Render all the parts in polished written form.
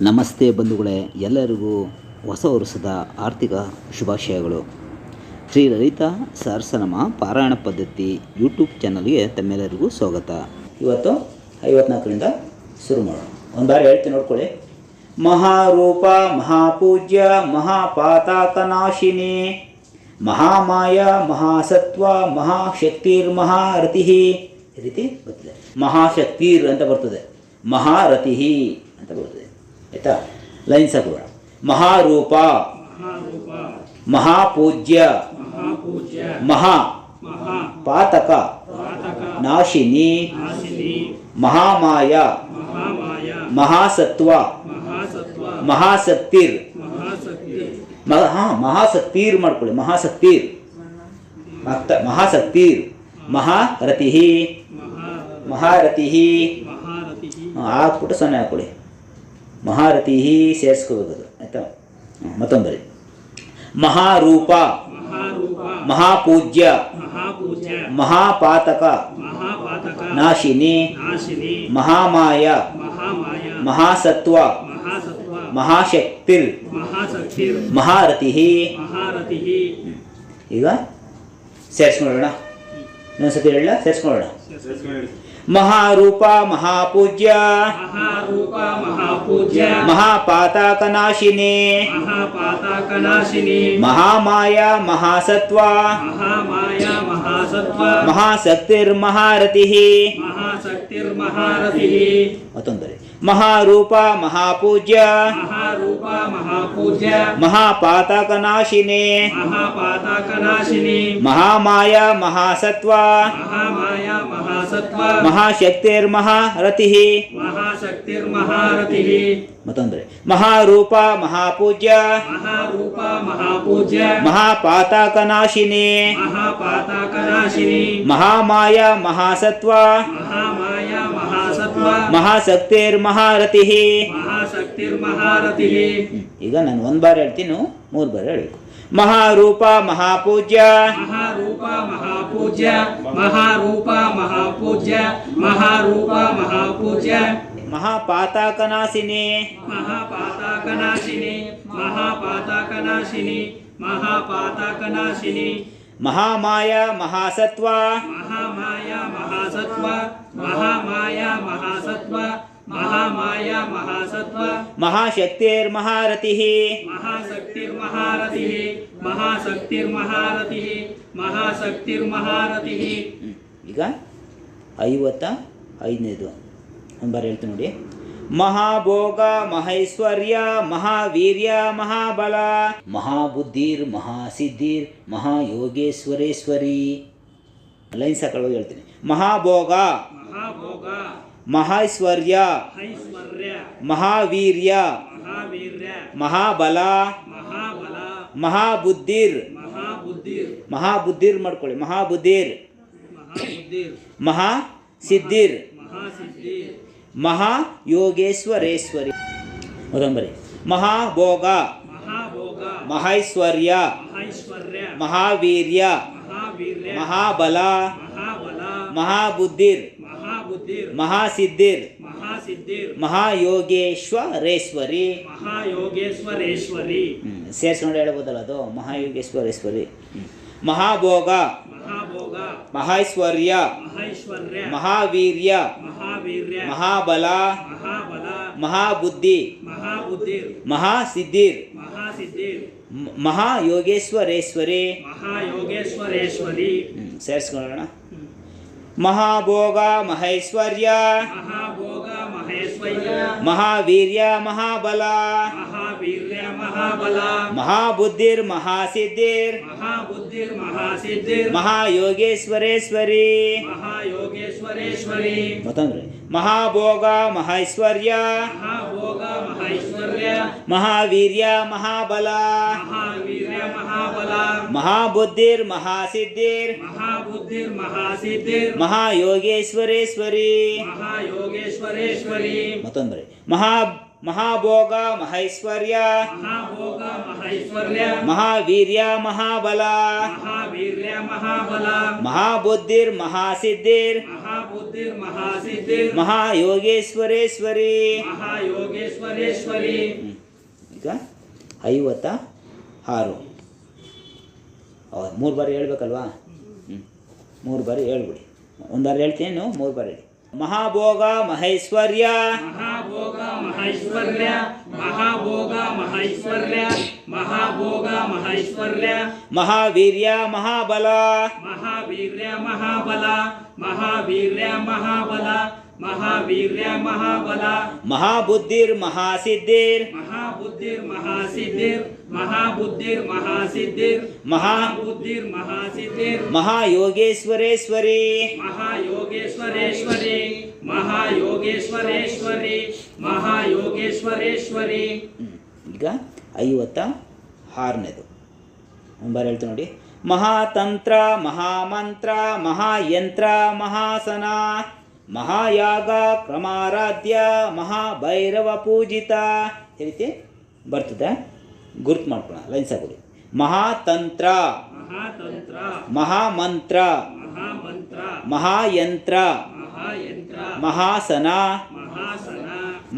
ನಮಸ್ತೆ ಬಂಧುಗಳೇ, ಎಲ್ಲರಿಗೂ ಹೊಸ ವರ್ಷದ ಆರ್ಥಿಕ ಶುಭಾಶಯಗಳು. ಶ್ರೀ ಲಲಿತಾ ಸಹಸ್ರನಾಮ ಪಾರಾಯಣ ಪದ್ಧತಿ ಯೂಟ್ಯೂಬ್ ಚಾನಲ್ಗೆ ತಮ್ಮೆಲ್ಲರಿಗೂ ಸ್ವಾಗತ. ಇವತ್ತು 54ರಿಂದ ಶುರು ಮಾಡೋಣ. ಒಂದು ಬಾರಿ ಹೇಳ್ತೀನಿ ನೋಡ್ಕೊಳ್ಳಿ. ಮಹಾರೂಪ ಮಹಾಪೂಜ್ಯ ಮಹಾಪಾತಕನಾಶಿನಿ ಮಹಾಮಾಯ ಮಹಾಸತ್ವ ಮಹಾಶಕ್ತಿರ್ಮಹಾರತಿ ಈ ರೀತಿ ಬರ್ತದೆ. ಮಹಾಶಕ್ತಿರ್ ಅಂತ ಬರ್ತದೆ, ಮಹಾರತಿ ಅಂತ ಬರ್ತದೆ. ಆಯಿತಾ? ಲೈನ್ಸ್ ಹಾಕೋಣ. ಮಹಾರೂಪ ಮಹಾಪೂಜ್ಯ ಮಹಾಪಾತಕ ನಾಶಿನಿ ಮಹಾಮಾಯ ಮಹಾಸತ್ವ ಮಹಾಶಕ್ತಿರ್ ಮಹಾಶಕ್ತಿರ್ ಮಾಡ್ಕೊಳ್ಳಿ. ಮಹಾಶಕ್ತಿರ್ ಮಹಾರತಿ ಹಾಕ್ಬಿಟ್ಟು ಸೊನ್ನೆ ಹಾಕೊಳ್ಳಿ. ಮಹಾರತಿ ಸೇರಿಸ್ಕೋಬೇಕು. ಆಯಿತಾ? ಮತ್ತೊಂದು ಮಹಾರೂಪ ಮಹಾಪೂಜ್ಯ ಮಹಾಪಾತಕ ನಾಶಿನಿ ಮಹಾಮಾಯ ಮಹಾಸತ್ವ ಮಹಾಶಕ್ತಿರ್ ಮಹಾರತಿ. ಈಗ ಸೇರಿಸ್ಕೊಳ್ಳೋಣ. ಇನ್ನೊಂದ್ಸತಿ ಹೇಳ, ಸೇರಿಸ್ಕೊಳ್ಳೋಣ. ಮಹಾರೂಪ ಮಹಾಪೂಜ್ಯ ಮಹಾಪಾತಕನಾಶಿನಿ ಮಹಾಮಾಯ ಮಹಾಸತ್ವ ಮಹಾಶಕ್ತಿರ್ಮಹಾರತಿ. ಮತ್ತೊಂದರೆ ಮಹಾರೂಪ ಮಹಾಪೂಜ್ಯ ಮಹಾಪಾತಕನಾಶಿನಿ ಮಹಾಮಾಯ ಮಹಾಸತ್ವ ಮಹಾಶಕ್ತಿರ್ಮಹಾರತಿ. ಮತ್ತೊಂದರೆ ಮಹಾರೂಪ ಮಹಾಪೂಜ್ಯ ಮಹಾಪಾತಕನಾಶಿನಿ ಮಹಾಮಾಯ ಮಹಾಸತ್ವ ಮಹಾಶಕ್ತಿರ್ಮಹಾರತಿ. ಈಗ ನಾನು ಒಂದು ಬಾರಿ ಹೇಳ್ತೀನಿ, 3 ಬಾರಿ ಹೇಳಬೇಕು. ಮಹಾರೂಪ ಮಹಾಪೂಜ್ಯ ಮಹಾಪಾತಕನಾಶಿನಿ ಮಹಾಮಾಯ ಮಹಾಸತ್ವ ಮಹಾಶಕ್ತಿರ್ಮಹಾರತಿ. ಈಗ 55ನೇದು ಒಂದು ಬಾರಿ ಹೇಳ್ತೀನಿ ನೋಡಿ. ಮಹಾಭೋಗ ಮಹೈಶ್ವರ್ಯ ಮಹಾವೀರ್ಯ ಮಹಾಬಲ ಮಹಾಬುದ್ಧಿರ್ ಮಹಾಸಿದ್ಧಿರ್ ಮಹಾಯೋಗೇಶ್ವರೇಶ್ವರಿ. ಲೈನ್ಸ್ ಹಾಕೊಳ್ಳೋದು ಹೇಳ್ತೀನಿ. ಮಹಾಭೋಗ ಮಹೈಶ್ವರ್ಯ ಮಹಾವೀರ್ಯ ಮಹಾಬಲ ಮಹಾಬುದ್ಧಿರ್ ಮಾಡ್ಕೊಳ್ಳಿ. ಮಹಾಬುದ್ಧಿರ್ ಮಹಾಸಿದ್ಧಿರ್ ಮಹಾಯೋಗೇಶ್ವರೇಶ್ವರಿ. ಮೊದಲಂಬರಿ ಮಹಾಭೋಗ ಮಹೈಶ್ವರ್ಯ ಮಹಾವೀರ್ಯ ಮಹಾಬಲ ಮಹಾಬುದ್ಧಿರ್ ಮಹಾಸಿದ್ಧಿರ್ ಮಹಾಯೋಗೇಶ್ವರೇಶ್ವರಿ. ಸೇರಿಸ್ಕೊಂಡು ಹೇಳ್ಬೋದಲ್ಲ ಅದು, ಮಹಾಯೋಗೇಶ್ವರೇಶ್ವರಿ. ಮಹಾಭೋಗ ಮಹೈಶ್ವರ್ಯ ಮಹಾವೀರ್ಯ ಮಹಾಬಲ ಮಹಾಬುದ್ಧಿ ಮಹಾಸಿದ್ಧಿರ್ ಮಹಾಯೋಗೇಶ್ವರೇಶ್ವರಿ. ಸೇರಿಸ್ಕೊಳ್ಳೋಣ. ಮಹಾಭೋಗ ಮಹೈಶ್ವರ್ಯ ಮಹಾವೀರ್ಯ ಮಹಾಬಲ ಮಹಾಬುದ್ಧಿರ್ ಮಹಾಸಿದ್ಧಿರ್ ಮಹಾಯೋಗೇಶ್ವರೇಶ್ವರಿ. ಮತ್ತೊಂದ್ರೆ ಮಹಾಭೋಗ ಮಹೈಶ್ವರ್ಯ ಮಹಾವೀರ್ಯ ಮಹಾಬಲ ಮಹಾಬುದ್ಧಿರ್ ಮಹಾಸಿದ್ಧಿರ್ ಮಹಾಯೋಗೇಶ್ವರೇಶ್ವರಿ. ಮತ್ತೊಂದ್ರೆ ಮಹಾಭೋಗ ಮಹೈಶ್ವರ್ಯ ಮಹಾಭೋಗ ಮಹೈಶ್ವರ್ಯ ಮಹಾವೀರ್ಯ ಮಹಾಬಲ ಮಹಾವೀರ್ಯ ಮಹಾಬಲ ಮಹಾಬುದ್ಧಿರ್ ಮಹಾಸಿದ್ಧಿರ್ ಮಹಾಬುದ್ಧಿರ್ ಮಹಾಸಿದ್ಧಿರ್ ಮಹಾಯೋಗೇಶ್ವರೇಶ್ವರಿ ಮಹಾಯೋಗೇಶ್ವರೇಶ್ವರಿ. ಈಗ 56 3 ಬಾರಿ ಹೇಳ್ಬೇಕಲ್ವಾ? 3 ಬಾರಿ ಹೇಳ್ಬಿಡಿ. ಒಂದು ಬಾರಿ ಹೇಳ್ತೀನಿ, ನೀವು 3 ಬಾರಿ ಹೇಳಿ. ಮಹಾಭೋಗ ಮಹೈಶ್ವರ್ಯ ಮಹಾಭೋಗ ಮಹೈಶ್ವರ್ಯ ಮಹಾಭೋಗ ಮಹೈಶ್ವರ್ಯ ಮಹಾಭೋಗ ಮಹೈಶ್ವರ್ಯ ಮಹಾವೀರ್ಯ ಮಹಾಬಲ ಮಹಾವೀರ್ಯ ಮಹಾಬಲ ಮಹಾವೀರ್ಯ ಮಹಾಬಲ ಮಹಾವೀರ್ಯ ಮಹಾಬಲ ಮಹಾಬುದ್ಧಿರ್ ಮಹಾಸಿದ್ಧಿರ್ ಮಹಾಬುದ್ಧಿರ್ ಮಹಾಸಿದ್ಧಿರ್ ಮಹಾಬುದ್ಧಿರ್ ಮಹಾಸಿದ್ಧಿರ್ ಮಹಾಬುದ್ಧಿರ್ ಮಹಾಸಿದ್ಧಿರ್ ಮಹಾಯೋಗೇಶ್ವರೇಶ್ವರಿ ಮಹಾಯೋಗೇಶ್ವರೇಶ್ವರಿ ಮಹಾಯೋಗೇಶ್ವರೇಶ್ವರಿ ಮಹಾಯೋಗೇಶ್ವರೇಶ್ವರಿ. ಈಗ 56ನೇದು ಒಂದು ಬಾರಿ ಹೇಳ್ತೀನಿ ನೋಡಿ. ಮಹಾತಂತ್ರ ಮಹಾಮಂತ್ರ ಮಹಾಯಂತ್ರ ಮಹಾಸನ ಮಹಾಯಾಗ ಕ್ರಮಾರಾಧ್ಯ ಮಹಾಭೈರವ ಪೂಜಿತ. ಈ ರೀತಿ ಬರ್ತದೆ, ಗುರ್ತು ಮಾಡ್ಕೊಳ್ಳೋಣ, ಲೈನ್ಸ್ ಆಗೋದು. ಮಹಾತಂತ್ರ ಮಹಾತಂತ್ರ ಮಹಾಮಂತ್ರ ಮಹಾಮಂತ್ರ ಮಹಾಯಂತ್ರ ಮಹಾಯಂತ್ರ ಮಹಾಸನ ಮಹಾಸನ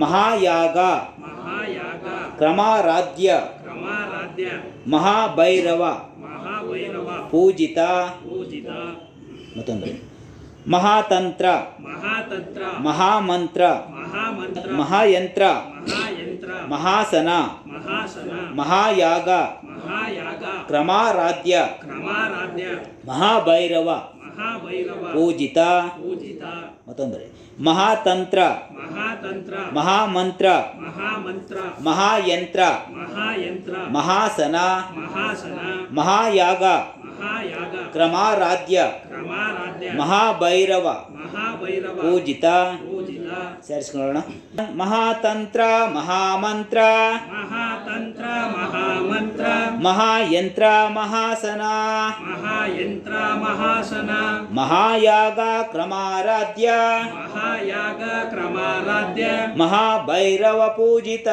ಮಹಾಯಾಗ ಮಹಾಯಾಗ ಕ್ರಮಾರಾಧ್ಯ ಕ್ರಮಾರಾಧ್ಯ ಮಹಾಭೈರವ ಮಹಾಭೈರವ ಪೂಜಿತ. ಪೂಜಿತ. ಮತ್ತೊಂದು ಮಹಾತಂತ್ರ ಮಹಾತಂತ್ರ ಮಹಾಮಂತ್ರ ಮಹಾಮಂತ್ರ ಮಹಾಯಂತ್ರ ಮಹಾಯಂತ್ರ ಮಹಾಸನ ಮಹಾಸನ ಮಹಾಯಾಗ ಮಹಾಯಾಗ ಕ್ರಮಾರಾಧ್ಯ ಕ್ರಮಾರಾಧ್ಯ ಮಹಾಭೈರವ ಮಹಾಭೈರವ ಪೂಜಿತ. ಪೂಜಿತ. ಮತ್ತೊಂದರೆ ಮಹಾತಂತ್ರ ಮಹಾತಂತ್ರ ಮಹಾಮಂತ್ರ ಮಹಾಮಂತ್ರ ಮಹಾಯಂತ್ರ ಮಹಾಯಂತ್ರ ಮಹಾಸನ ಮಹಾಸನ ಮಹಾಯಾಗ ಮಹಾಯಾಗ ಕ್ರಮಾರಾಧ್ಯ ಕ್ರಮಾರಾಧ್ಯ ಮಹಾಭೈರವ ಮಹಾಭೈರವ ಪೂಜಿತ. ಪೂಜಿತ. ಸೇರಿಸ್ಕೊಳ್ಳೋಣ. ಮಹಾತಂತ್ರ ಮಹಾಮಂತ್ರ ಮಹಾತಂತ್ರ ಮಹಾಮಂತ್ರ ಮಹಾಯಂತ್ರ ಮಹಾಸನ ಮಹಾಯಂತ್ರ ಮಹಾಸನ ಮಹಾಯಾಗ ಕ್ರಮಾರಾಧ್ಯ ಮಹಾಯಾಗ ಕ್ರಮಾರಾಧ್ಯ ಮಹಾಭೈರವ ಪೂಜಿತ.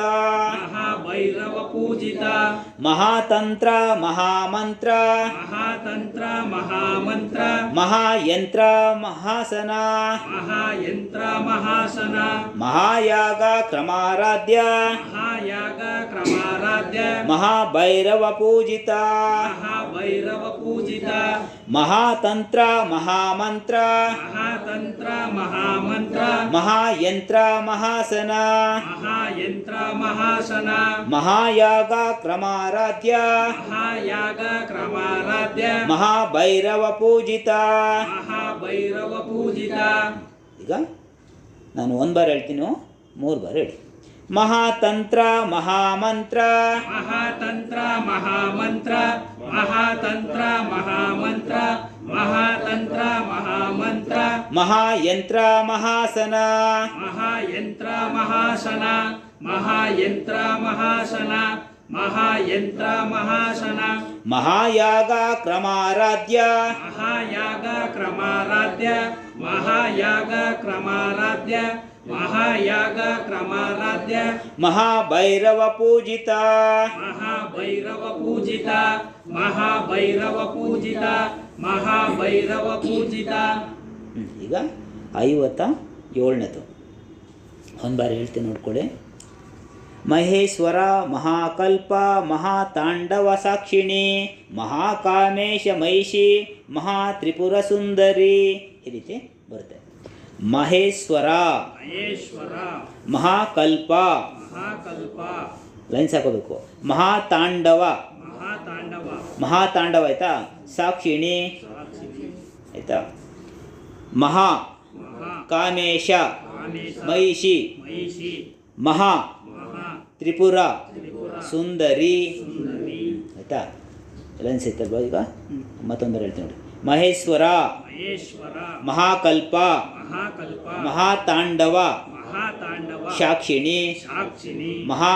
ಮಹಾಭೈರವ ಪೂಜಿತ. ಮಹಾತಂತ್ರ ಮಹಾಮಂತ್ರ ಮಹಾತಂತ್ರ ಮಹಾಮಂತ್ರ ಮಹಾಯಂತ್ರ ಮಹಾಸನ ಮಹಾಯಂತ್ರ ಮಹಾಸನ ಮಹಾಯಾಗ ಕ್ರಮಾರಾಧ್ಯ ಮಹಾಯಾಗ ಕ್ರಮಾರಾಧ್ಯ ಮಹಾಭೈರವ ಪೂಜಿತ. ಮಹಾಭೈರವ ಪೂಜಿತ. ಮಹಾತಂತ್ರ ಮಹಾಮಂತ್ರ ಮಹಾತಂತ್ರ ಮಹಾಮಂತ್ರ ಮಹಾಯಂತ್ರ ಮಹಾಸನ ಮಹಾಯಂತ್ರ ಮಹಾಸನ ಮಹಾಯಾಗ ಕ್ರಮಾರಾಧ್ಯ ಮಹಾಯಾಗ ಕ್ರಮಾರಾಧ್ಯ ಮಹಾಭೈರವ ಪೂಜಿತ. ಮಹಾಭೈರವ ಪೂಜಿತ. ಈಗ ನಾನು 1 ಬಾರಿ ಹೇಳ್ತೀನಿ, 3 ಬಾರಿ ಹೇಳಿ. ಮಹಾತಂತ್ರ ಮಹಾಮಂತ್ರ ಮಹಾತಂತ್ರ ಮಹಾಮಂತ್ರ ಮಹಾತಂತ್ರ ಮಹಾಮಂತ್ರ ಮಹಾತಂತ್ರ ಮಹಾಮಂತ್ರ ಮಹಾಯಂತ್ರ ಮಹಾಸನ ಮಹಾಯಂತ್ರ ಮಹಾಸನ ಮಹಾಯಂತ್ರ ಮಹಾಸನ ಮಹಾಯಂತ್ರ ಮಹಾಸನ ಮಹಾಯಾಗ ಕ್ರಮಾರಾಧ್ಯ ಮಹಾಯಾಗ ಕ್ರಮಾರಾಧ್ಯ ಮಹಾಯಾಗ ಕ್ರಮಾರಾಧ್ಯ ಮಹಾಯಾಗ ಕ್ರಮಾರಾಧ್ಯ ಮಹಾಭೈರವ ಪೂಜಿತ. ಮಹಾಭೈರವ ಪೂಜಿತ. ಮಹಾಭೈರವ ಪೂಜಿತ. ಮಹಾಭೈರವ ಪೂಜಿತ. ಈಗ 57ನೇದು 1 ಬಾರಿ ಹೇಳ್ತೀನಿ ನೋಡ್ಕೊಳ್ಳಿ. ಮಹೇಶ್ವರ ಮಹಾಕಲ್ಪ ಮಹಾತಾಂಡವ ಸಾಕ್ಷಿಣಿ ಮಹಾಕಾಮೇಶ ಮಹಿಷಿ ಮಹಾತ್ರಿಪುರ ಸುಂದರಿ. ಈ ರೀತಿ ಬರುತ್ತೆ. ಮಹೇಶ್ವರ ಮಹೇಶ್ವರ ಮಹಾಕಲ್ಪ ಮಹಾಕಲ್ಪ ಲೈನ್ಸ್ ಹಾಕೋಬೇಕು. ಮಹಾತಾಂಡವ ಮಹಾತಾಂಡವ ಮಹಾತಾಂಡವ ಆಯ್ತಾ. ಸಾಕ್ಷಿಣಿ ಆಯ್ತಾ. ಮಹಾ ಮಹಾ ಕಾಮೇಶ ಕಾಮೇಶ ಮಹಿಷಿ ಮಹಿಷಿ ಮಹಾ ಮಹಾ ತ್ರಿಪುರ ತ್ರಿಪುರ ಸುಂದರಿ ಸುಂದರಿ. ಆಯ್ತಾ. ಲೈನ್ಸ್ ಐತಲ್ವಾ? ಈಗ ಮತ್ತೊಂದು ಹೇಳ್ತೀನಿ ನೋಡಿ. ಮಹೇಶ್ವರ ಮಹೇಶ್ವರ ಮಹಾಕಲ್ಪ ಮಹಾಕಲ್ಪ ಮಹಾತಾಂಡವ ಮಹಾತಾಂಡವ ಸಾಕ್ಷಿಣಿ ಸಾಕ್ಷಿಣಿ ಮಹಾ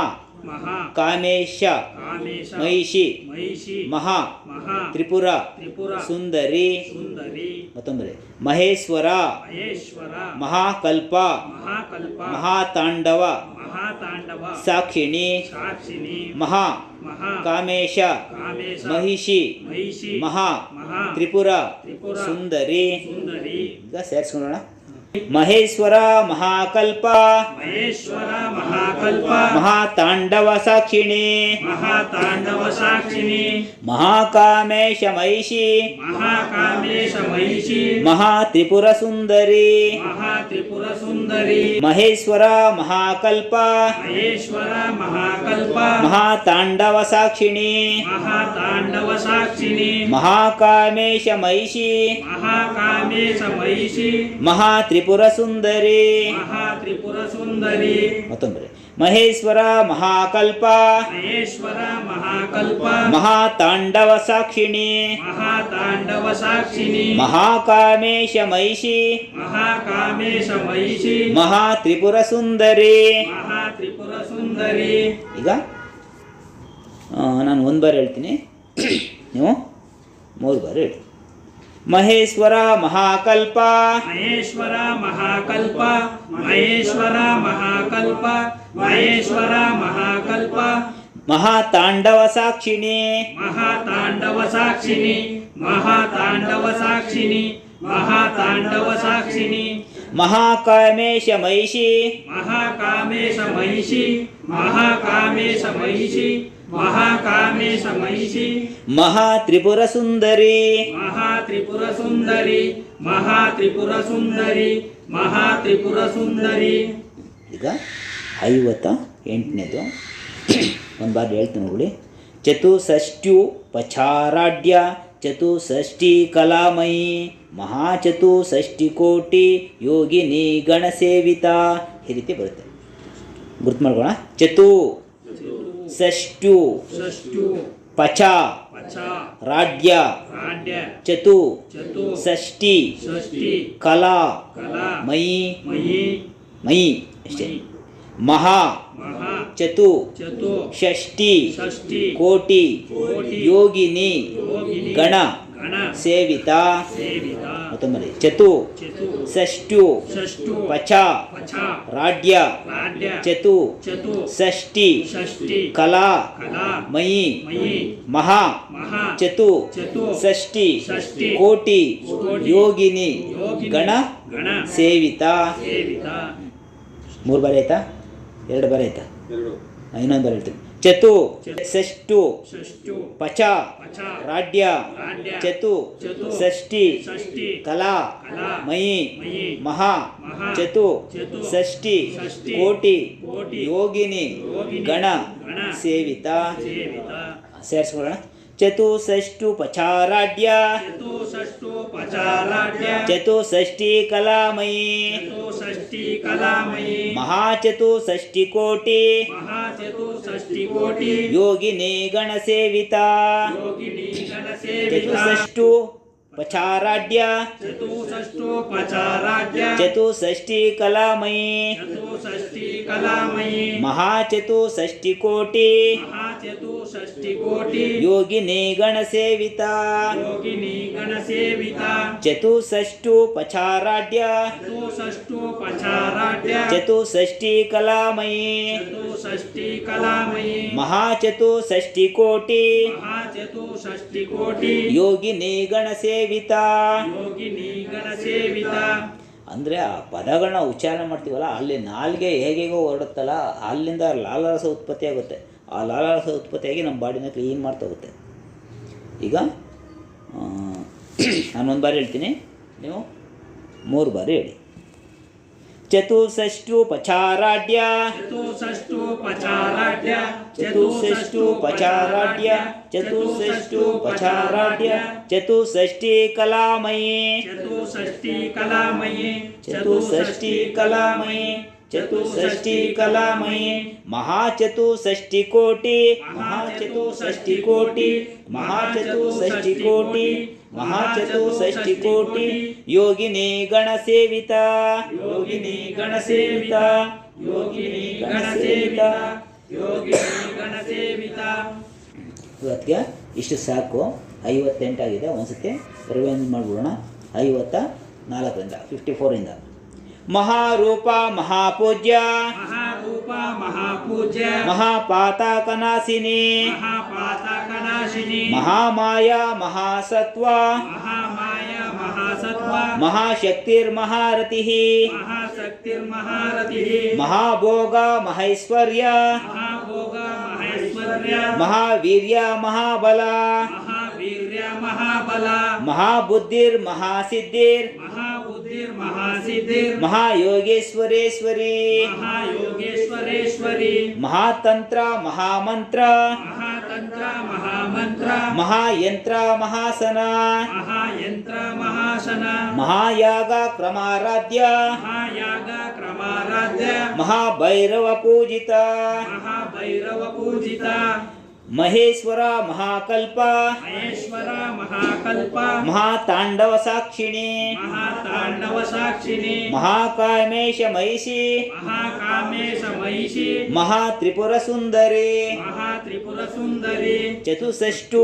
ಮಹಾ ಕಾಮೇಶ ಕಾಮೇಶ ಮಹಿಷಿ ಮಹಿಷಿ ಮಹಾ ಮಹಾ ತ್ರಿಪುರ ತ್ರಿಪುರ ಸುಂದರಿ. ಸುಂದರಿ. ಮತ್ತೊಂದರೆ ಮಹೇಶ್ವರ ಮಹೇಶ್ವರ ಮಹಾಕಲ್ಪ ಮಹಾಕಲ್ಪ ಮಹಾತಾಂಡವ ಮಹಾತಾಂಡವ ಮಹಾತಾಂಡವ ಸಾಕ್ಷಿಣಿ ಸಾಕ್ಷಿಣಿ ಮಹಾ ಮಹಾ ಕಾಮೇಶ ಕಾಮೇಶ ಮಹಿಷಿ ಮಹಿಷಿ ಮಹಾ ಮಹಾ ತ್ರಿಪುರ ತ್ರಿಪುರ ಸುಂದರಿ. ಸುಂದರಿ ಈಗ ಸೇರಿಸ್ಕೊಳ್ಳೋಣ. ಮಹೇಶ್ವರ ಮಹಾಕಲ್ಪ ಮಹೇಶ್ವರ ಮಹಾಕಲ್ಪ ಮಹಾತಾಂಡವ ಸಾಕ್ಷಿಣಿ ಮಹಾತಾಂಡವ ಸಾಕ್ಷಿಣಿ ಮಹಾಕಾಮೇಶ ಮಹಿಷಿ ಮಹಾಕಾಮೇಶ ಮಹಿಷಿ ಮಹಾತ್ರಿಪುರ ಸುಂದರಿ. ಮಹಾತ್ರಿಪುರ ಸುಂದರಿ ಮಹೇಶ್ವರ ಮಹಾಕಲ್ಪ ಮಹೇಶ್ವರ ಮಹಾಕಲ್ಪ ಮಹಾತಾಂಡವ ಸಾಕ್ಷಿಣಿ ಮಹಾತಾಂಡವ ಸಾಕ್ಷಿಣಿ ಮಹಾಕಾಮೇಶ ಮಹಿಷಿ ಮಹಾಕಾಮೇಶ ಮಹಿಷಿ ಮಹಾತ್ರಿಪುರ ಸುಂದರಿ. ಮಹಾತ್ರಿಪುರ ಸುಂದರಿ ಮತ್ತೊಂದ್ರೆ ಮಹೇಶ್ವರ ಮಹಾಕಲ್ಪ ಮಹೇಶ್ವರ ಮಹಾಕಲ್ಪ ಮಹಾತಾಂಡವ ಸಾಕ್ಷಿಣಿ ಮಹಾತಾಂಡವ ಸಾಕ್ಷಿಣಿ ಮಹಾಕಾಮೇಶ ಮಹಿಷಿ ಮಹಾಕಾಮೇಶ ಮಹಿಷಿ ಮಹಾತ್ರಿಪುರ ಸುಂದರಿ. ಮಹಾತ್ರಿಪುರ ಸುಂದರಿ. ಈಗ ನಾನು ಒಂದು ಬಾರಿ ಹೇಳ್ತೀನಿ, ನೀವು 3 ಬಾರಿ ಹೇಳಿ. ಮಹೇಶ್ವರ ಮಹಾಕಲ್ಪ ಮಹೇಶ್ವರ ಮಹಾಕಲ್ಪ ಮಹೇಶ್ವರ ಮಹಾಕಲ್ಪ ಮಹೇಶ್ವರ ಮಹಾಕಲ್ಪ ಮಹಾತಾಂಡವ ಸಾಕ್ಷಿಣಿ ಮಹಾತಾಂಡವ ಸಾಕ್ಷಿಣಿ ಮಹಾತಾಂಡವ ಸಾಕ್ಷಿಣಿ ಮಹಾತಾಂಡವ ಸಾಕ್ಷಿಣಿ ಮಹಾಕಾಮೇಶ ಮಹಿಷಿ ಮಹಾಕಾಮೇಶ ಮಹಿಷಿ ಮಹಾಕಾಮೇಶ ಮಹಿಷಿ ಮಹಾಕಾಮೇಶ ಮಹಿಷಿ ಮಹಾತ್ರಿಪುರ ಸುಂದರಿ. ಮಹಾತ್ರಿಪುರ ಸುಂದರಿ ಮಹಾತ್ರಿಪುರ ಸುಂದರಿ ಮಹಾತ್ರಿಪುರ ಸುಂದರಿ. ಈಗ 58ನೇದು ಒಂದು ಬಾರಿ ಹೇಳ್ತೀನಿ ನೋಡಿ. ಚತುಷ್ಷಷ್ಟ್ಯುಪಚಾರಾಢ್ಯ ಚತುಷ್ಷಷ್ಟಿ ಕಲಾಮಯಿ ಮಹಾಚತುಷ್ಷಷ್ಟಿ ಕೋಟಿ ಯೋಗಿನಿ ಗಣಸೇವಿತ. ಈ ರೀತಿ ಬರುತ್ತೆ, ಗುರ್ತು ಮಾಡ್ಕೊಳ್ಳೋಣ. ಷಷ್ಟ್ಯು ಷಷ್ಟ್ಯು ಪಚ ಪಚ ರಾಢ್ಯ ರಾಢ್ಯ ಚತು ಚತು ಷಷ್ಟಿ ಷಷ್ಠಿ ಕಲಾ ಕಲಾ ಮಯಿ ಮಯಿ ಮಯಿ ಅಷ್ಟೇ. ಮಹಾ ಮಹಾ ಚತು ಚತು ಷಷ್ಟಿ ಷಷ್ಠಿ ಕೋಟಿ ಕೋಟಿ ಯೋಗಿನಿ ಯೋಗಿನಿ ಗಣ ಗಣ ಸೇವಿತ. ಸೇವಿತ. ಮತ್ತೊಮ್ಮೆ ಚತು ಚತು ಷಷ್ಟ್ಯು ಷಷ್ಠು ಪಚ ಪಚ ರಾಢ್ಯ ರಾಢ್ಯ ಚತು ಚತು ಷಷ್ಟಿ ಷಷ್ಠಿ ಕಲಾ ಕಲಾ ಮಯಿ ಮಯಿ ಮಹಾ ಮಹಾ ಚತು ಚತು ಷಷ್ಟಿ ಷಷ್ಠಿ ಕೋಟಿ ಕೋಟಿ ಯೋಗಿನಿ ಯೋಗಿನಿ ಗಣ ಗಣ ಸೇವಿತ. ಸೇವಿತ. 3 ಬಾರಿ ಆಯ್ತಾ? 2 ಬಾರಿ ಆಯ್ತಾ? ಇನ್ನೊಂದು ಬಾರಿ ಹೇಳ್ತೀನಿ. ಚತು ಷಷ್ಟು ಷಷ್ಠು ಪಚ ಪಚ ರಾಢ್ಯ ರಾಢ್ಯ ಚತು ಚತು ಷಷ್ಟಿ ಷಷ್ಠಿ ಕಲಾ ಕಲಾ ಮಯಿ ಮಯಿ ಮಹಾ ಮಹಾ ಚತು ಚತು ಷಷ್ಟಿ ಷಷ್ಠಿ ಕೋಟಿ ಕೋಟಿ ಯೋಗಿನಿ ಯೋಗಿನಿ ಗಣ ಗಣ ಸೇವಿತ. ಸೇವಿತ. ಸೇರಿಸ್ಕೊಳ್ಳೋಣ. ಚತುಷ್ಷಷ್ಟು ಪಚಾರಾಢ್ಯ ಚತು ಷಷ್ಠು ಪಚಾರಾಢ್ಯ ಚತು ಷಷ್ಟಿ ಕಲಾಮಯಿ ಚತು ಷಷ್ಠಿ ಕಲಾಮಯಿ ಮಹಾಚತುಷ್ಷಷ್ಟಿ ಕೋಟಿ ಮಹಾ ಚತು ಷಷ್ಠಿ ಕೋಟಿ ಯೋಗಿನಿ ಗಣ ಸೇವಿತ. ಯೋಗಿನಿ ಗಣ ಸೇವಿತ. ಚತುಷ್ಷಷ್ಟು ಪಚಾರಾಢ್ಯ ಚತು ಷಷ್ಠು ಪಚಾರಾಢ್ಯ ಚತು ಷಷ್ಟಿ ಕಲಾಮಯಿ ಚತು ಷಷ್ಠಿ ಕಲಾಮಯಿ ಮಹಾಚತುಷ್ಷಷ್ಟಿ ಕೋಟಿ ಮಹಾ ಚತು ಷಷ್ಠಿ ಕೋಟಿ ಯೋಗಿನಿ ಗಣ ಸೇವಿತ. ಯೋಗಿನಿ ಗಣ ಸೇವಿತ. ಚತುಷ್ಷಷ್ಟು ಪಚಾರಾಢ್ಯ ಚತು ಷಷ್ಠು ಪಚಾರಾಢ್ಯ ಚತು ಷಷ್ಟಿ ಕಲಾಮಯಿ ಚತು ಷಷ್ಠಿ ಕಲಾಮಯಿ ಮಹಾಚತುಷ್ಷಷ್ಟಿ ಕೋಟಿ ಮಹಾ ಚತು ಷಷ್ಠಿ ಕೋಟಿ ಯೋಗಿನಿ ಗಣ ಸೇವಿತ. ಯೋಗಿನಿ ಗಣ ಸೇವಿತ. ಅಂದರೆ ಆ ಪದಗಳನ್ನ ಉಚ್ಚಾರಣೆ ಮಾಡ್ತೀವಲ್ಲ, ಅಲ್ಲಿ ನಾಲ್ಗೆ ಹೇಗೇಗೋ ಹೊರಡುತ್ತಲ್ಲ, ಅಲ್ಲಿಂದ ಲಾಲಾರಸ ಉತ್ಪತ್ತಿ ಆಗುತ್ತೆ. ಆ ಲಾಲಾರಸ ಉತ್ಪತ್ತಿಯಾಗಿ ನಮ್ಮ ಬಾಡಿನ ಕ್ಲೀನ್ ಮಾಡ್ತಾ ಹೋಗುತ್ತೆ. ಈಗ ನಾನು 1 ಬಾರಿ ಹೇಳ್ತೀನಿ, ನೀವು 3 ಬಾರಿ ಹೇಳಿ. ಚತುಷ್ಷಷ್ಟು ಪಚಾರಾಢ್ಯ ಚತುಷ್ಷಷ್ಟು ಪಚಾರಾಢ್ಯ ಚತುಷ್ಷಷ್ಟು ಪಚಾರಾಢ್ಯ ಚತುಷ್ಷಷ್ಟು ಪಚಾರಾಢ್ಯ ಚತುಷ್ಷಷ್ಟಿ ಕಲಾಮಯಿ ಚತುಷ್ಷಷ್ಟಿ ಕಲಾಮಯಿ ಚತುಷ್ಷಷ್ಟಿ ಕಲಾಮಯಿ ಚತುಷ್ಷಷ್ಟಿ ಕಲಾಮಯಿ ಮಹಾಚತುಷ್ಷಷ್ಟಿ ಕೋಟಿ ಮಹಾಚತುಷ್ಷಷ್ಟಿ ಕೋಟಿ ಮಹಾಚತುಷ್ಷಷ್ಟಿ ಕೋಟಿ ಮಹಾಚತುಷ್ಷಷ್ಟಿ ಕೋಟಿ ಯೋಗಿನಿ ಗಣ ಸೇವಿತ. ಯೋಗಿನಿ ಗಣ ಸೇವಿತ. ಯೋಗಿನಿ ಗಣ ಸೇವಿತ. ಯೋಗಿನಿ ಗಣ ಸೇವಿತ. ಇವತ್ತಿಗೆ ಇಷ್ಟು ಸಾಕು. 58 ಆಗಿದೆ. ಒಂದ್ಸತಿ ರಿವೈಂಡ್ ಮಾಡಿಬಿಡೋಣ. 54ರಿಂದ 54 ಮಹಾರೂಪ ಮಹಾಪೂಜ್ಯ ಮಹಾರೂಪ ಸ್ವರೂಪ ಮಹಾಪೂಜ್ಯ ಮಹಾಪಾತಕನಾಶಿನಿ ಮಹಾಪಾತಕನಾಶಿನಿ ಮಹಾಮಾಯ ಮಹಾಸತ್ವ ಮಹಾಮಾಯ ಮಹಾಸತ್ವ ಮಹಾಶಕ್ತಿರ್ಮಹಾರತಿ ಮಹಾಶಕ್ತಿರ್ಮಹಾರತಿ ಮಹಾಭೋಗ ಮಹೈಶ್ವರ್ಯ ಮಹಾಭೋಗ ಮಹೇಶ್ವರ್ಯ ಮಹಾವೀರ್ಯ ಮಹಾಬಲ ಮಹಾವೀರ್ಯ ಮಹಾಬಲ ಮಹಾಬುದ್ಧಿರ್ ಮಹಾಸಿದ್ಧಿರ್ ಮಹಾಬುದ್ಧಿರ್ ಮಹಾಸಿದ್ಧಿರ್ ಮಹಾಯೋಗೇಶ್ವರೇಶ್ವರಿ ಮಹಾಯೋಗೇಶ್ವರೇಶ್ವರಿ ಮಹಾತಂತ್ರ ಮಹಾಮಂತ್ರ ಮಹಾತಂತ್ರ ಮಹಾಮಂತ್ರ ಮಹಾಯಂತ್ರ ಮಹಾಸನ ಮಹಾಯಂತ್ರ ಮಹಾಸನ ಮಹಾಯಾಗ ಕ್ರಮಾರಾಧ್ಯ ಮಹಾಯಾಗ ಕ್ರಮಾರಾಧ್ಯ ಮಹಾಭೈರವ ಪೂಜಿತ ಮಹಾಭೈರವ ಪೂಜಿತ ಮಹೇಶ್ವರ ಮಹಾಕಲ್ಪ ಮಹೇಶ್ವರ ಮಹಾಕಲ್ಪ ಮಹಾತಾಂಡವ ಸಾಕ್ಷಿಣಿ ಮಹಾತಾಂಡವ ಸಾಕ್ಷಿಣಿ ಮಹಾಕಾಮೇಶ ಮಹಿಷಿ ಮಹಾಕಾಮೇಶ ಮಹಿಷಿ ಮಹಾತ್ರಿಪುರ ಸುಂದರಿ ಮಹಾತ್ರಿಪುರ ಸುಂದರಿ ಚತುಷ್ಷಷ್ಟು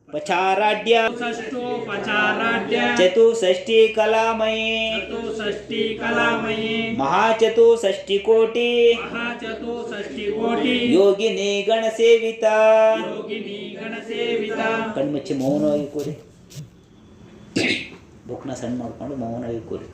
ಪಚಾರಾಢ್ಯ ಷಷ್ಟೋಪಚಾರಾಢ್ಯ ಚತುಷ್ಷಷ್ಟಿ ಕಲಾಮಯಿ ಚತುಷ್ಷಷ್ಟಿ ಕಲಾಮಯಿ ಮಹಾಚತುಷ್ಷಷ್ಟಿ ಕೋಟಿ ಮಹಾಚತುಷ್ಷಷ್ಟಿ ಕೋಟಿ ಯೋಗಿನಿ ಗಣ ಸೇವಿತ ಯೋಗಿನಿ ಗಣಸೇವಿತ ಕಣ್ಮುಚ್ಚಿ ಮೌನವಾಗಿ ಕೂರಿ ಬುಕ್ನ ಸಣ್ಣ ಮಾಡ್ಕೊಂಡು ಮೌನವಾಗಿ ಕೂರಿ